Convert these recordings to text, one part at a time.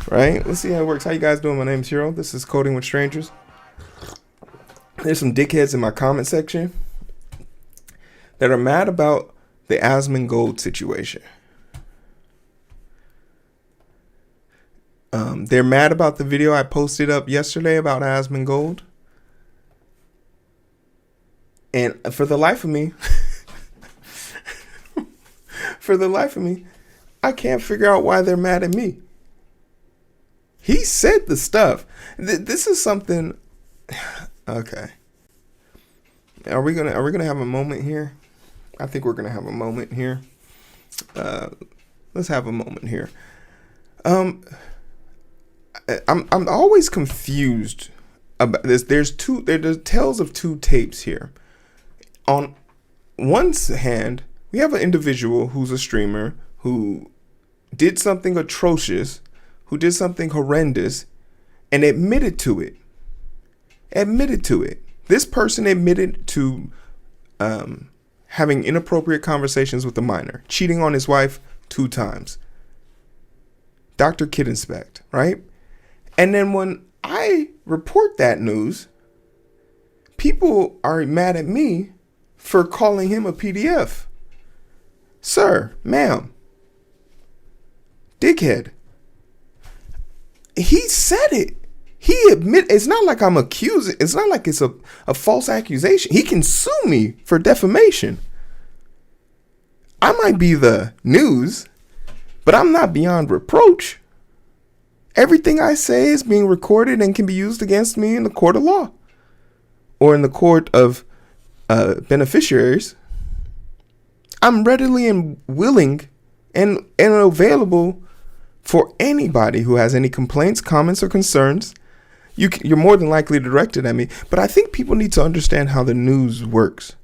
right? Let's see how it works. How you guys doing? My name's Hero. This is Coding with Strangers. There's some dickheads in my comment section that are mad about the Asmongold situation. They're mad about the video I posted up yesterday about Asmongold. And for the life of me, I can't figure out why they're mad at me. He said the stuff. This is something. Okay. Are we gonna have a moment here? I think we're gonna have a moment here. Let's have a moment here. I'm always confused about this. There's tales of two tapes here. On one hand, we have an individual who's a streamer who did something atrocious, who did something horrendous, and admitted to it. This person admitted to having inappropriate conversations with a minor, cheating on his wife 2 times. Dr. Kid Inspect, right? And then when I report that news, people are mad at me for calling him a PDF. Sir, ma'am, dickhead. He said it. He admit. It's not like I'm accusing. It's not like it's a false accusation. He can sue me for defamation. I might be the news, but I'm not beyond reproach. Everything I say is being recorded and can be used against me in the court of law or in the court of beneficiaries. I'm readily and willing and available for anybody who has any complaints, comments, or concerns. You're more than likely to direct it at me. But I think people need to understand how the news works.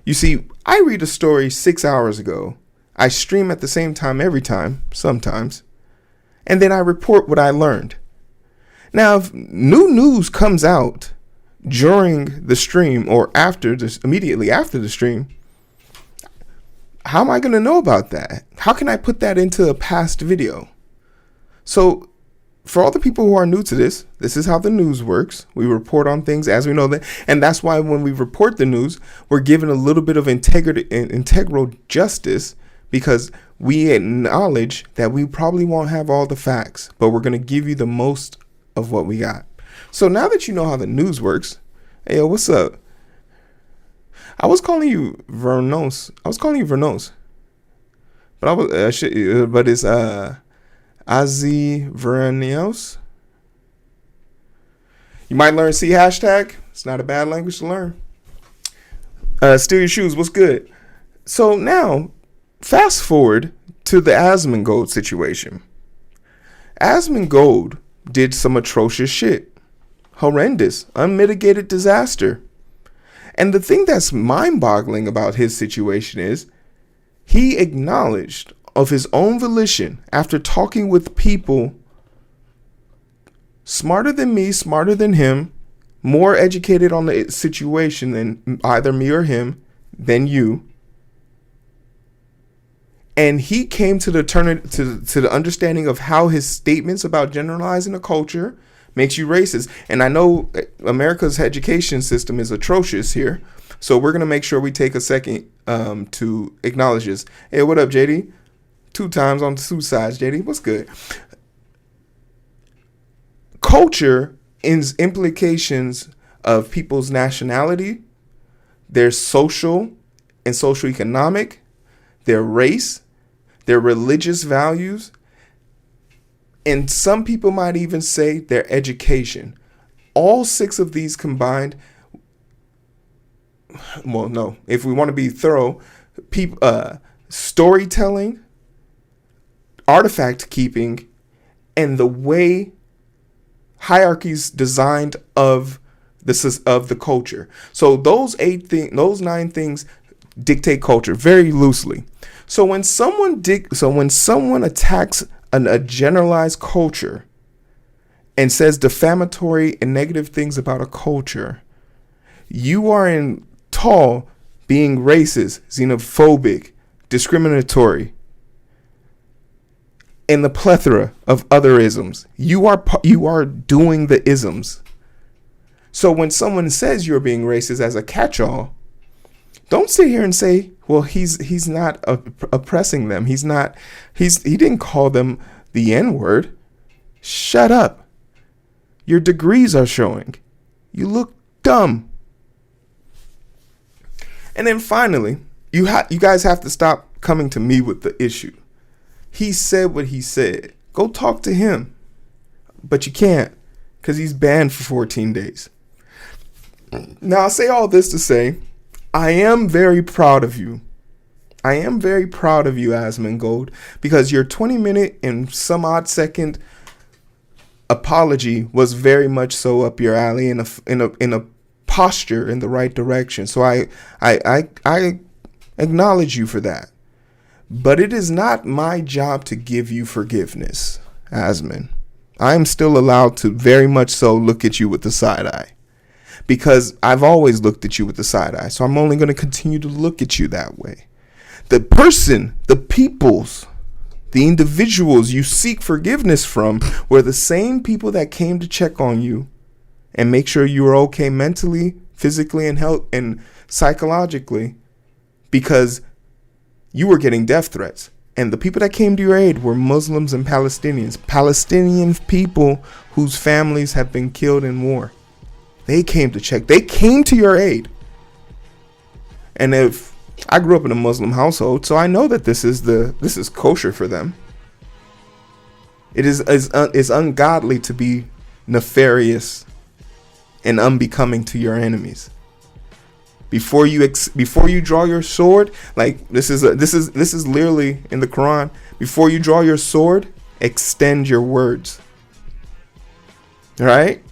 You see, I read a story 6 hours ago. I stream at the same time every time, sometimes. And then I report what I learned. Now, if new news comes out during the stream or immediately after the stream, how am I going to know about that? How can I put that into a past video? So for all the people who are new to this is how the news works. We report on things as we know them. And that's why when we report the news, we're given a little bit of integrity and integral justice, because we acknowledge that we probably won't have all the facts, but we're going to give you the most of what we got. So now that you know how the news works, hey, yo, what's up? I was calling you Vernos. But but it's Azi Vernios. You might learn C hashtag. It's not a bad language to learn. Steal your shoes. What's good? So now, fast forward to the Asmongold situation. Asmongold did some atrocious shit. Horrendous, unmitigated disaster. And the thing that's mind-boggling about his situation is he acknowledged of his own volition, after talking with people smarter than me, smarter than him, more educated on the situation than either me or him, than you. And he came to the understanding of how his statements about generalizing a culture makes you racist. And I know America's education system is atrocious here, so we're going to make sure we take a second to acknowledge this. Hey, what up, JD? 2 times on 2 sides, JD. What's good? Culture is implications of people's nationality, their social and socioeconomic, their race, their religious values, and some people might even say their education. All 6 of these combined, well, no, if we want to be thorough, storytelling, artifact keeping, and the way hierarchies designed of the culture. So those 9 things dictate culture very loosely. So when someone attacks a generalized culture and says defamatory and negative things about a culture, you are in tall being racist, xenophobic, discriminatory. and the plethora of other isms. You are doing the isms. So when someone says you're being racist as a catch-all, don't sit here and say, well, he's not oppressing them. He didn't call them the N-word. Shut up. Your degrees are showing. You look dumb. And then finally, you guys have to stop coming to me with the issue. He said what he said. Go talk to him. But you can't, because he's banned for 14 days. Now, I'll say all this to say, I am very proud of you. I am very proud of you, Asmongold, because your 20-minute and some odd second apology was very much so up your alley in a posture in the right direction. So I acknowledge you for that. But it is not my job to give you forgiveness, Asmon. I am still allowed to very much so look at you with the side eye. Because I've always looked at you with the side eye. So I'm only going to continue to look at you that way. The person, the peoples, the individuals you seek forgiveness from were the same people that came to check on you and make sure you were okay mentally, physically, and health and psychologically, because you were getting death threats. And the people that came to your aid were Muslims and Palestinians. Palestinian people whose families have been killed in war. They came to check. They came to your aid. And if I grew up in a Muslim household, so I know that this is kosher for them. It is ungodly to be nefarious and unbecoming to your enemies. Before you draw your sword, like this is literally in the Quran. Before you draw your sword, extend your words. All right?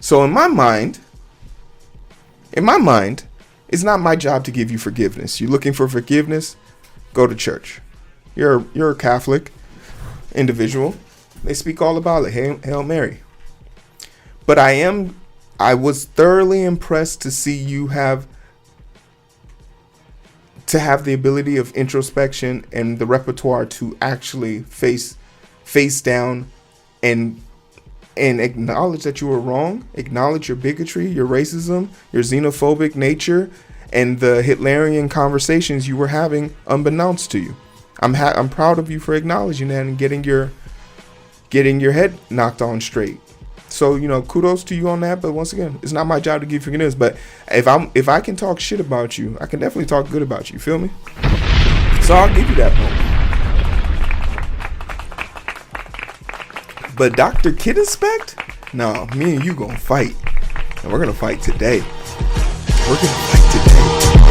So in my mind, it's not my job to give you forgiveness. You're looking for forgiveness, go to church. You're a Catholic individual. They speak all about it. Hail Mary. But I was thoroughly impressed to see you have the ability of introspection and the repertoire to actually face down and acknowledge that you were wrong, acknowledge your bigotry, your racism, your xenophobic nature, and the Hitlerian conversations you were having unbeknownst to you. I'm proud of you for acknowledging that and getting your head knocked on straight. So, kudos to you on that. But once again, it's not my job to give forgiveness. But if I can talk shit about you, I can definitely talk good about you. Feel me? So I'll give you that moment. But Dr. Kid Inspect? No, me and you gonna fight. And we're gonna fight today. We're gonna fight today.